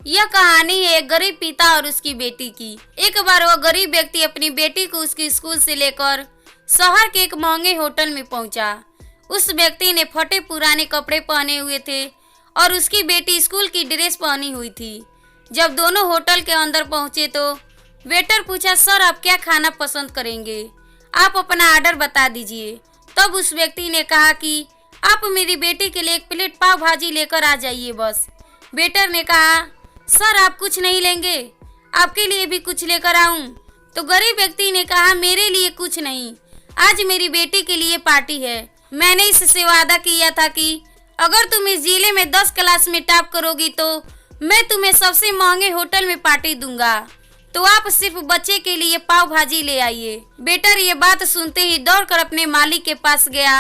यह कहानी है एक गरीब पिता और उसकी बेटी की। एक बार वह गरीब व्यक्ति अपनी बेटी को उसके स्कूल से लेकर शहर के एक महंगे होटल में पहुंचा। उस व्यक्ति ने फटे पुराने कपड़े पहने हुए थे और उसकी बेटी स्कूल की ड्रेस पहनी हुई थी। जब दोनों होटल के अंदर पहुंचे तो वेटर पूछा, सर आप क्या खाना पसंद करेंगे, आप अपना ऑर्डर बता दीजिए। तब उस व्यक्ति ने कहा कि आप मेरी बेटी के लिए एक प्लेट पाव भाजी लेकर आ जाइए बस। वेटर ने कहा, सर आप कुछ नहीं लेंगे, आपके लिए भी कुछ लेकर आऊं? तो गरीब व्यक्ति ने कहा, मेरे लिए कुछ नहीं, आज मेरी बेटी के लिए पार्टी है। मैंने इससे वादा किया था कि अगर तुम इस जिले में 10 क्लास में टॉप करोगी तो मैं तुम्हें सबसे महंगे होटल में पार्टी दूंगा, तो आप सिर्फ बच्चे के लिए पाव भाजी ले आइए। बेटर ये बात सुनते ही दौड़कर अपने मालिक के पास गया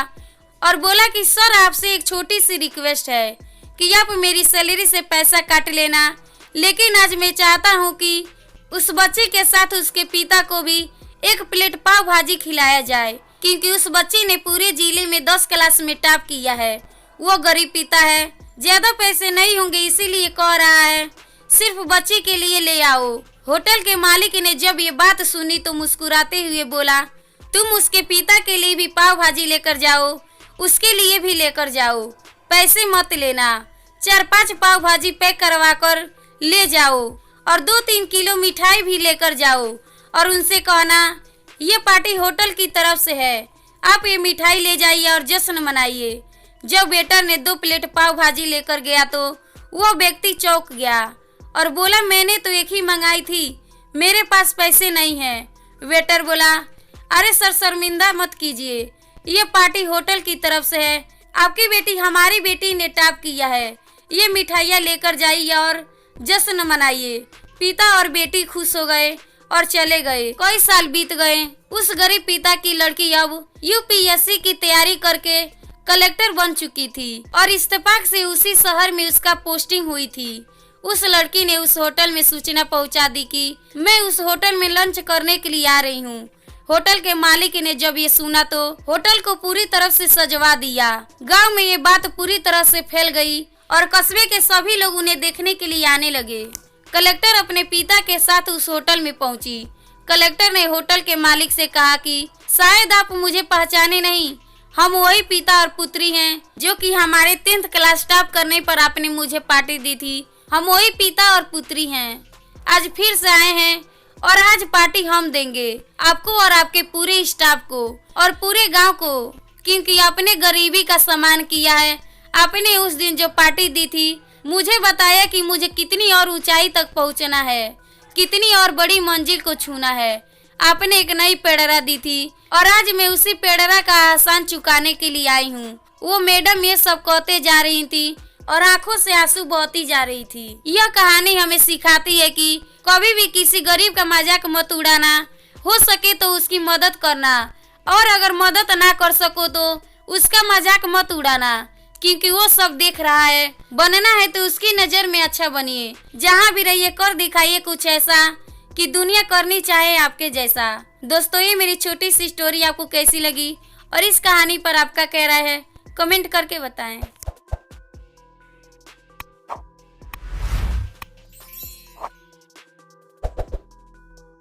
और बोला कि सर आपसे एक छोटी सी रिक्वेस्ट है कि आप मेरी सैलरी से पैसा काट लेना, लेकिन आज मैं चाहता हूं कि उस बच्चे के साथ उसके पिता को भी एक प्लेट पाव भाजी खिलाया जाए, क्योंकि उस बच्चे ने पूरे जिले में 10 क्लास में टॉप किया है। वो गरीब पिता है, ज्यादा पैसे नहीं होंगे इसीलिए कह रहा है, सिर्फ बच्चे के लिए ले आओ। होटल के मालिक ने जब ये बात सुनी तो मुस्कुराते हुए बोला, तुम उसके पिता के लिए भी पाव भाजी लेकर जाओ, उसके लिए भी लेकर जाओ, पैसे मत लेना। 4-5 पाव भाजी पैक करवा कर ले जाओ और 2-3 किलो मिठाई भी लेकर जाओ और उनसे कहना ये पार्टी होटल की तरफ से है, आप ये मिठाई ले जाइए और जश्न मनाइए। जब वेटर ने 2 प्लेट पाव भाजी लेकर गया तो वो व्यक्ति चौंक गया और बोला, मैंने तो एक ही मंगाई थी, मेरे पास पैसे नहीं हैं। वेटर बोला, अरे सर शर्मिंदा मत कीजिए, ये पार्टी होटल की तरफ से है, आपकी बेटी हमारी बेटी ने टॉप किया है, ये मिठाइयाँ लेकर जाइए और जश्न मनाइए। पिता और बेटी खुश हो गए और चले गए। कई साल बीत गए। उस गरीब पिता की लड़की अब यूपीएससी की तैयारी करके कलेक्टर बन चुकी थी और इत्तेफाक से उसी शहर में उसका पोस्टिंग हुई थी। उस लड़की ने उस होटल में सूचना पहुंचा दी कि मैं उस होटल में लंच करने के लिए आ रही हूँ। होटल के मालिक ने जब ये सुना तो होटल को पूरी तरफ से सजवा दिया। गांव में ये बात पूरी तरह से फैल गई और कस्बे के सभी लोग उन्हें देखने के लिए आने लगे। कलेक्टर अपने पिता के साथ उस होटल में पहुंची। कलेक्टर ने होटल के मालिक से कहा कि शायद आप मुझे पहचाने नहीं, हम वही पिता और पुत्री हैं जो कि हमारे 10th क्लास टॉप करने पर आपने मुझे पार्टी दी थी। हम वही पिता और पुत्री हैं, आज फिर से आए हैं और आज पार्टी हम देंगे आपको और आपके पूरे स्टाफ को और पूरे गांव को, क्योंकि आपने गरीबी का सम्मान किया है। आपने उस दिन जो पार्टी दी थी मुझे बताया कि मुझे कितनी और ऊंचाई तक पहुंचना है, कितनी और बड़ी मंजिल को छूना है। आपने एक नई पेड़रा दी थी और आज मैं उसी पेड़रा का एहसान चुकाने के लिए आई हूँ। वो मैडम ये सब कहते जा रही थी और आंखों से आंसू बहती जा रही थी। यह कहानी हमें सिखाती है कि कभी भी किसी गरीब का मजाक मत उड़ाना, हो सके तो उसकी मदद करना और अगर मदद ना कर सको तो उसका मजाक मत उड़ाना, क्योंकि वो सब देख रहा है। बनना है तो उसकी नजर में अच्छा बनिए, जहाँ भी रहिए कर दिखाइए कुछ ऐसा कि दुनिया करनी चाहे आपके जैसा। दोस्तों ये मेरी छोटी सी स्टोरी आपको कैसी लगी और इस कहानी पर आपका क्या राय है, कमेंट करके बताएं।